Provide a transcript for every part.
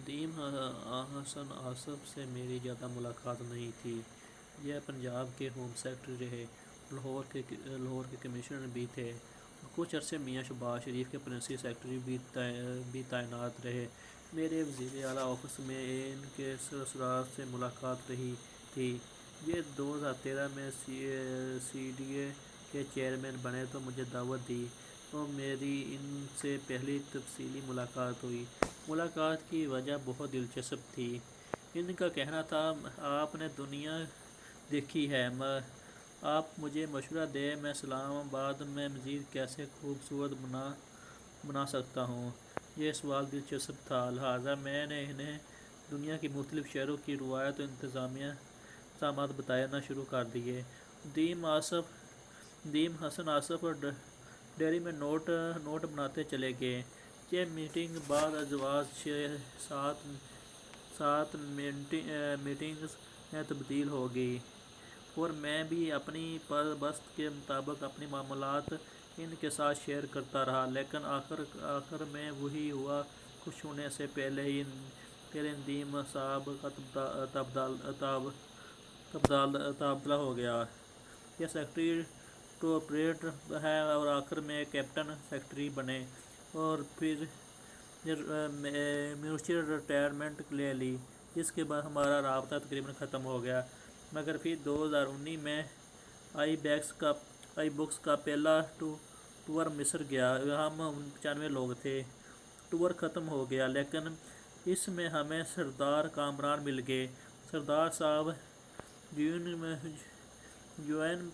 Them حسن آصف سے میری زیادہ ملاقات نہیں تھی۔ یہ پنجاب کے ہوم سیکرٹری رہے، لاہور کے کمشنر بھی تھے اور کچھ عرصے میاں شہباز شریف کے پرنسپل سیکرٹری بھی تعینات رہے۔ میرے وزیر اعلیٰ آفس میں ان کے سسرال سے ملاقات رہی تھی۔ یہ 2013 میں سی ڈی اے کے چیئرمین بنے تو مجھے دعوت دی تو میری ان سے پہلی تفصیلی ملاقات ہوئی۔ ملاقات کی وجہ بہت دلچسپ تھی۔ ان کا کہنا تھا، آپ نے دنیا دیکھی ہے، آپ مجھے مشورہ دیں میں اسلام آباد میں مزید کیسے خوبصورت بنا سکتا ہوں۔ یہ سوال دلچسپ تھا، لہٰذا میں نے انہیں دنیا کی مختلف شہروں کی روایت اور انتظامات بتانا شروع کر دیے۔ دیم حسن آصف اور ڈائری میں نوٹ بناتے چلے گئے۔ یہ میٹنگ بعد ازواج 7 میٹنگز میں تبدیل ہو گئی اور میں بھی اپنی بست کے مطابق اپنے معاملات ان کے ساتھ شیئر کرتا رہا، لیکن آخر میں وہی ہوا، کچھ ہونے سے پہلے دیم صاحب کا تبادلہ ہو گیا۔ یہ سیکرٹری ٹو آپریٹر ہے اور آخر میں کیپٹن سیکرٹری بنے اور پھر میوچل ریٹائرمنٹ لے لی، جس کے بعد ہمارا رابطہ تقریباً ختم ہو گیا۔ مگر پھر 2019 میں آئی بکس کا پہلا ٹور مصر گیا۔ ہم 95 لوگ تھے۔ ٹور ختم ہو گیا لیکن اس میں ہمیں سردار کامران مل گئے۔ سردار صاحب جوین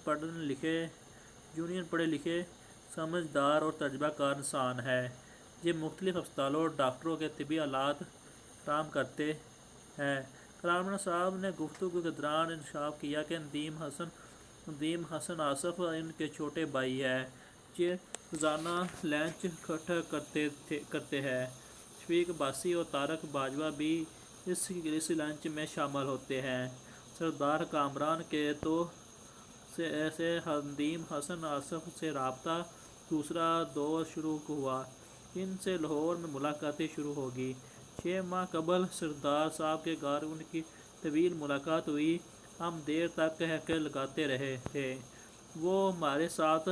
پڑھے لکھے، سمجھدار اور تجربہ کار انسان ہے۔ یہ مختلف اسپتالوں اور ڈاکٹروں کے طبی آلات فراہم کرتے ہیں۔ کامران صاحب نے گفتگو کے دوران انکشاف کیا کہ دیم حسن آصف ان کے چھوٹے بھائی ہیں۔ یہ روزانہ لنچ اکٹھا کرتے ہیں۔ شفیق عباسی اور طارق باجوہ بھی اس لنچ میں شامل ہوتے ہیں۔ سردار کامران کے تو سے دیم حسن آصف سے رابطہ دوسرا دور شروع ہوا۔ ان سے لاہور میں ملاقاتیں شروع ہوگئیں۔ 6 ماہ قبل سردار صاحب کے گھر ان کی طویل ملاقات ہوئی۔ ہم دیر تک قہقہے لگاتے رہے تھے۔ وہ ہمارے ساتھ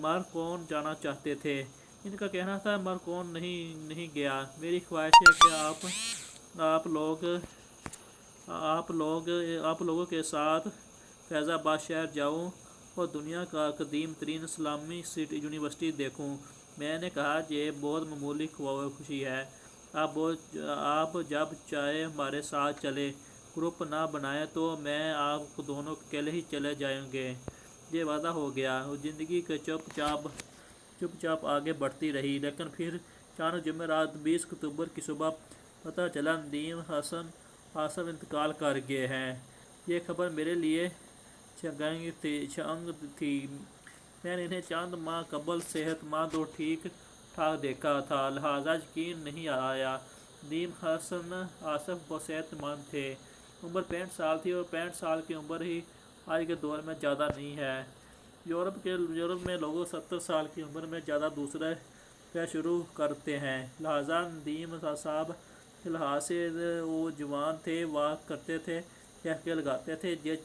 مارکون جانا چاہتے تھے۔ ان کا کہنا تھا، مارکون نہیں گیا، میری خواہش ہے کہ آپ لوگوں کے ساتھ فیض آباد شہر جاؤں اور دنیا کا قدیم ترین اسلامی یونیورسٹی دیکھوں۔ میں نے کہا، یہ بہت معمولی خوشی ہے، آپ جب چاہیں ہمارے ساتھ چلیں، گروپ نہ بنائیں تو میں آپ دونوں اکیلے ہی چلے جائیں گے۔ یہ وعدہ ہو گیا اور زندگی کے چپ چاپ آگے بڑھتی رہی، لیکن پھر چاند جمعرات 20 اکتوبر کی صبح پتہ چلا دیم حسن آصف انتقال کر گئے ہیں۔ یہ خبر میرے لیے چنگ تھی۔ میں نے انہیں چند ماہ قبل صحت مند اور ٹھیک ٹھاک دیکھا تھا، لہٰذا یقین نہیں آیا۔ دیم حسن آصف بہت صحت مند تھے۔ عمر 65 سال تھی اور 65 سال کی عمر ہی آج کے دور میں زیادہ نہیں ہے۔ یورپ میں لوگ 70 سال کی عمر میں زیادہ دوسرے کا شروع کرتے ہیں، لہٰذا دیم صاحب کے لحاظ سے وہ جوان تھے، واک کرتے تھے، قہقہے لگاتے تھے۔ یہ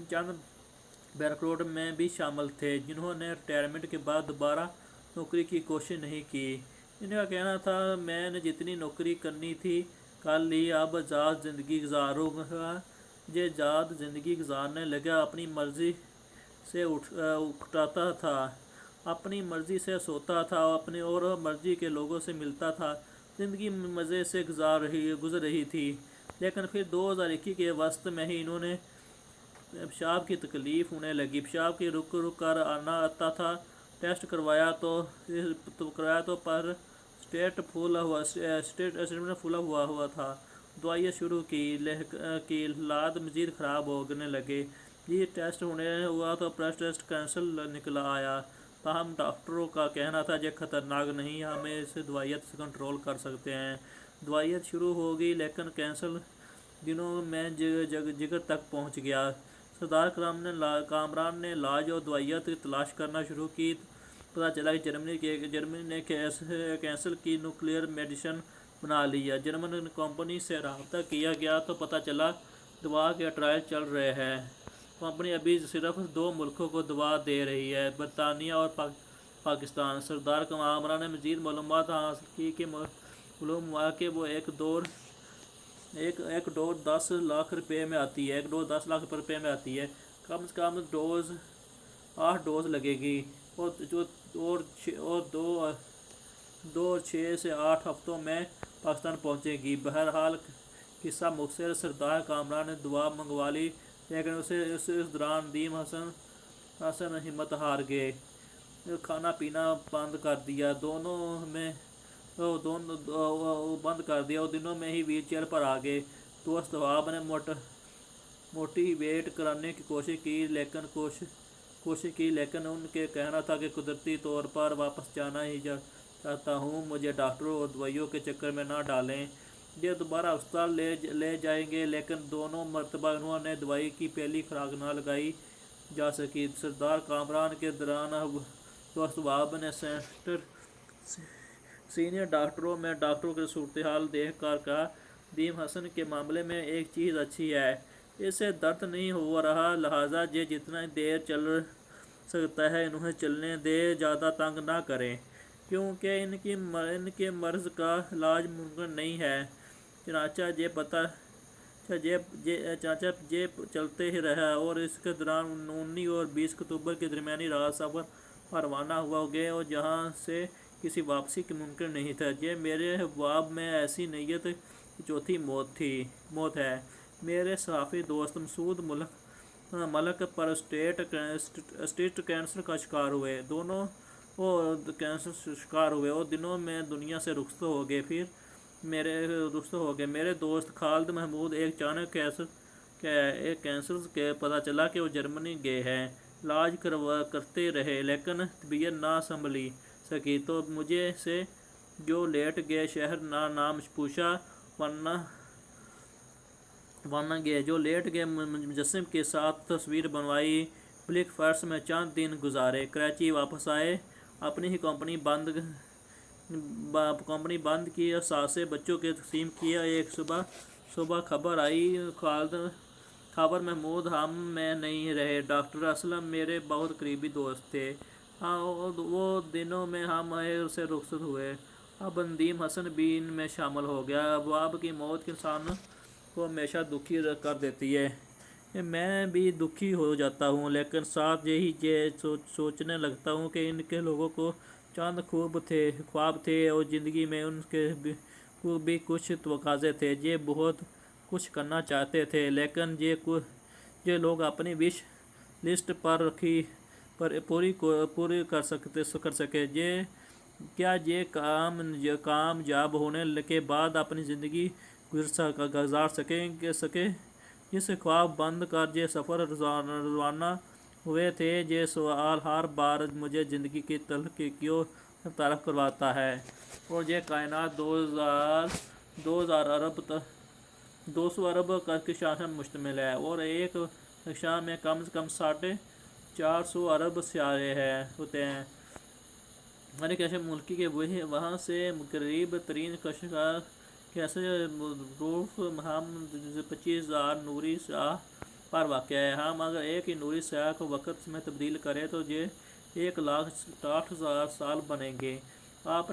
چند بیوروکریٹ میں بھی شامل تھے جنہوں نے ریٹائرمنٹ کے بعد دوبارہ نوکری کی کوشش نہیں کی۔ ان کا کہنا تھا، میں نے جتنی نوکری کرنی تھی کر لی، اب آزاد زندگی گزاروں گا۔ یہ آزاد زندگی گزارنے لگا، اپنی مرضی سے اٹھتا تھا، اپنی مرضی سے سوتا تھا اور مرضی کے لوگوں سے ملتا تھا۔ زندگی مزے سے گزر رہی تھی، لیکن پھر 2021 کے وسط میں ہی انہوں نے پیشاب کی تکلیف ہونے لگی، پیشاب کی رک کر آتا تھا۔ ٹیسٹ کروایا تو پر اسٹیٹ پھولا ہوا تھا۔ دوائیں شروع کی، حالات مزید خراب ہونے لگے۔ یہ ٹیسٹ ہوا تو پراسٹیٹ کینسر نکلا آیا، تاہم ڈاکٹروں کا کہنا تھا یہ خطرناک نہیں، ہم اسے دوائیں سے کنٹرول کر سکتے ہیں۔ دوائیں شروع ہو گئی لیکن کینسر دنوں میں جگر تک پہنچ گیا۔ سردار کامران نے علاج اور دوائیں کی تلاش کرنا شروع کی پتہ چلا کہ جرمنی نے کینسر کی نیوکلیئر میڈیسن بنا لیا۔ جرمن کمپنی سے رابطہ کیا گیا تو پتہ چلا دوا کے ٹرائل چل رہے ہیں۔ کمپنی ابھی صرف 2 ملکوں کو دوا دے رہی ہے، برطانیہ اور پاکستان۔ سردار کامران نے مزید معلومات حاصل کی کہ معلوم ہوا کہ وہ ایک ڈوز 10 لاکھ روپے میں آتی ہے۔ کم از کم 8 ڈوز لگے گی اور 6 سے 8 ہفتوں میں پاکستان پہنچے گی۔ بہرحال قصہ مختصر، سردار کامران نے دوا منگوا لی، لیکن اس دوران دیم حسن ہمت ہار گئے، کھانا پینا بند کر دیا اور دنوں میں ہی ویل چیئر پر آ گئے۔ دوست وہاب نے موٹیویٹ کرنے کی کوشش کی لیکن ان کے کہنا تھا کہ قدرتی طور پر واپس جانا ہی چاہتا ہوں، مجھے ڈاکٹروں اور دوائیوں کے چکر میں نہ ڈالیں، یہ دوبارہ ہسپتال لے جائیں گے۔ لیکن دونوں مرتبہ انہوں نے دوائی کی پہلی خوراک نہ لگائی جا سکی۔ سردار کامران کے دوران دوست وہاب نے سینئر ڈاکٹروں کی صورتحال دیکھ کر کہا، دیم حسن کے معاملے میں ایک چیز اچھی ہے، اسے درد نہیں ہو رہا، لہٰذا یہ جتنا دیر چل سکتا ہے انہیں چلنے دیں، زیادہ تنگ نہ کریں، کیونکہ ان کے مرض کا علاج ممکن نہیں ہے۔ چنانچہ یہ چلتے ہی رہا اور اس کے دوران 19 اور 20 اکتوبر کی درمیانی رات سفر پر روانہ ہو گئے اور جہاں سے کسی واپسی کی ممکن نہیں تھا۔ یہ میرے خواب میں ایسی نیت کی چوتھی موت ہے۔ میرے صحافی دوست مسعود ملک پروسٹیٹ کینسر کا شکار ہوئے اور دنوں میں دنیا سے رخصت ہو گئے۔ میرے دوست خالد محمود ایک اچانک کینسر کے پتہ چلا کہ وہ جرمنی گئے ہیں، علاج کرتے رہے لیکن طبیعت نہ سنبھل سکی تو مجھے سے جو لیٹ گئے شہر نام پوچھا ورنہ گئے، جو لیٹ گئے مجسم کے ساتھ تصویر بنوائی، بلیک فارس میں چند دن گزارے، کراچی واپس آئے، اپنی ہی کمپنی بند کی، اثاثے بچوں کے تقسیم کیے۔ ایک صبح خبر آئی، خالد محمود ہم میں نہیں رہے۔ ڈاکٹر اسلم میرے بہت قریبی دوست تھے، وہ دنوں میں ہم سے رخصت ہوئے، اب ندیم حسن بھی ان میں شامل ہو گیا۔ ابواب کی موت انسان کو ہمیشہ دکھی کر دیتی ہے، میں بھی دکھی ہو جاتا ہوں، لیکن ساتھ یہ سوچنے لگتا ہوں کہ ان کے لوگوں کو چند خواب تھے اور زندگی میں ان کے بھی کچھ تقاضے تھے، یہ بہت کچھ کرنا چاہتے تھے، لیکن یہ لوگ اپنی وش لسٹ پوری کر سکے، کیا یہ کامیاب ہونے کے بعد اپنی زندگی گزار سکے؟ جس خواب بند کر یہ سفر روانہ ہوئے تھے، یہ سوال ہر بار مجھے زندگی کی تلخیوں سے متعارف کرواتا ہے، اور یہ کائنات 200 ارب کہکشاؤں پر مشتمل ہے اور ایک کہکشاں میں کم از کم 450 ارب ستارے ہوتے ہیں۔ ہمارے کہکشاں ملکی کے وہاں سے قریب ترین کہکشاں روف ہم 25,000 نوری سیاہ پر واقع ہے۔ ہم اگر ایک ہی نوری سیاہ کو وقت میں تبدیل کریں تو یہ 1,60,000 سال بنیں گے۔ آپ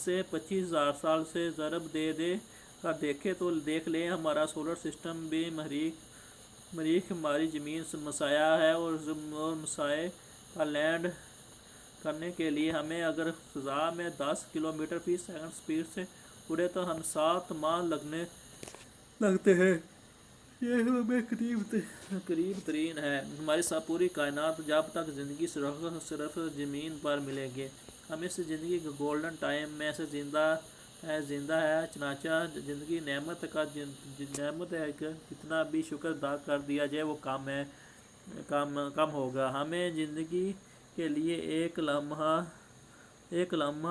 سے 25,000 سال سے ضرب دے کر دیکھیں تو دیکھ لیں ہمارا سولر سسٹم بھی مریخ ہماری زمین سے مسایا ہے، اور مسائے پر لینڈ کرنے کے لیے ہمیں اگر فضا میں 10 کلومیٹر فی سیکنڈ سپیڈ سے اڑے تو ہم 7 ماہ لگتے ہیں، یہ ہمیں قریب ترین ہے۔ ہماری پوری کائنات جب تک زندگی صرف زمین پر ملے گی، ہم اس زندگی کے گولڈن ٹائم میں سے زندہ ہے۔ چنانچہ زندگی نعمت ہے کہ جتنا بھی شکر ادا کر دیا جائے وہ کم ہوگا۔ ہمیں زندگی کے لیے ایک لمحہ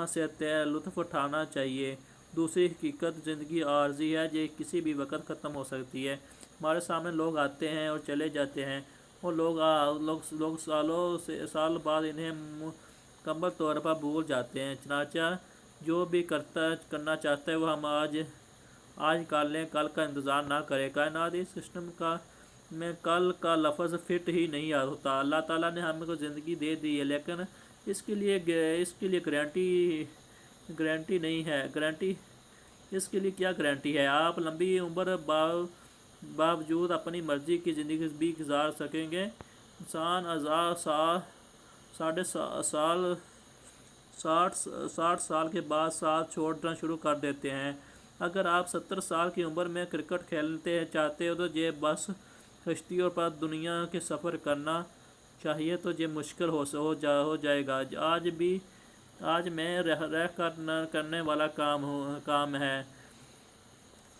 سے لطف اٹھانا چاہیے۔ دوسری حقیقت زندگی عارضی ہے، یہ کسی بھی وقت ختم ہو سکتی ہے۔ ہمارے سامنے لوگ آتے ہیں اور چلے جاتے ہیں، اور لوگ سال بعد انہیں مکمل طور پر بھول جاتے ہیں۔ چنانچہ جو بھی کرنا چاہتا ہے وہ ہم آج کر لیں، کل کا انتظار نہ کریں۔ کائناتی سسٹم میں کل کا لفظ فٹ ہی نہیں ہوتا۔ اللہ تعالیٰ نے ہم کو زندگی دے دی ہے، لیکن اس کے لیے گارنٹی نہیں ہے۔ اس کے لیے کیا گارنٹی ہے؟ آپ لمبی عمر باوجود اپنی مرضی کی زندگی بھی گزار سکیں گے؟ انسان 60 سال کے بعد ساتھ چھوڑنا شروع کر دیتے ہیں۔ اگر آپ 70 سال کی عمر میں کرکٹ کھیلتے چاہتے ہو تو یہ بس کشتیوں پر دنیا کے سفر کرنا چاہیے تو یہ مشکل ہو جائے گا۔ آج میں رہ کر کرنے والا کام ہے،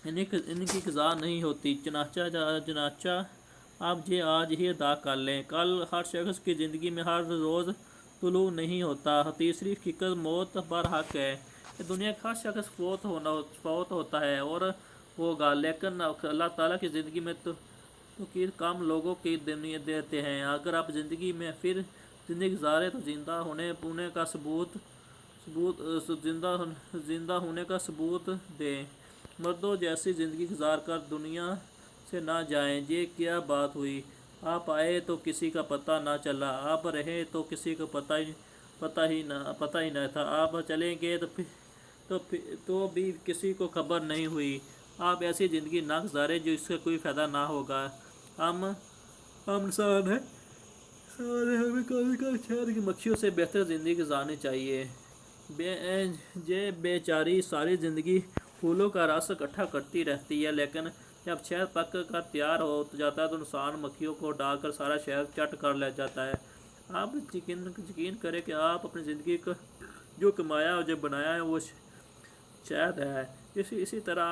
ان کی قضا نہیں ہوتی۔ چنانچہ آپ یہ آج ہی ادا کر لیں۔ کل ہر شخص کی زندگی میں ہر روز طلوع نہیں ہوتا۔ تیسری حقیقت موت برحق ہے۔ دنیا کا ہر شخص فوت ہوتا ہے اور ہوگا، لیکن اللہ تعالیٰ کی زندگی میں تو کم لوگوں کی دنیا دیتے ہیں۔ اگر آپ زندگی میں پھر زندگی گزاریں تو زندہ ہونے کا ثبوت دیں۔ مردوں جیسی زندگی گزار کر دنیا سے نہ جائیں۔ یہ کیا بات ہوئی؟ آپ آئے تو کسی کا پتہ نہ چلا، آپ رہے تو کسی کو پتہ ہی نہ تھا، آپ چلے گئے تو بھی کسی کو خبر نہیں ہوئی۔ آپ ایسی زندگی نہ گزاریں جو اس کا کوئی فائدہ نہ ہوگا۔ ہم انسان ہیں، ہمیں کبھی شہر کی مکھیوں سے بہتر زندگی گزارنی چاہیے۔ یہ بیچاری ساری زندگی پھولوں کا رس اکٹھا کرتی رہتی ہے، لیکن جب شہد پک کر تیار ہو جاتا ہے تو انسان مکھیوں کو ڈال کر سارا شہد چٹ کر لے جاتا ہے۔ آپ یقین کریں کہ آپ اپنی زندگی کو جو کمایا اور جو بنایا ہے وہ شہد ہے۔ اسی طرح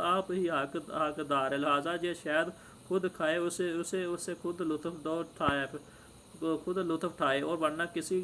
آپ ہی حقدار ہے، لہٰذا یہ شہد خود کھائے، اسے خود لطف اٹھائے اور ورنہ کسی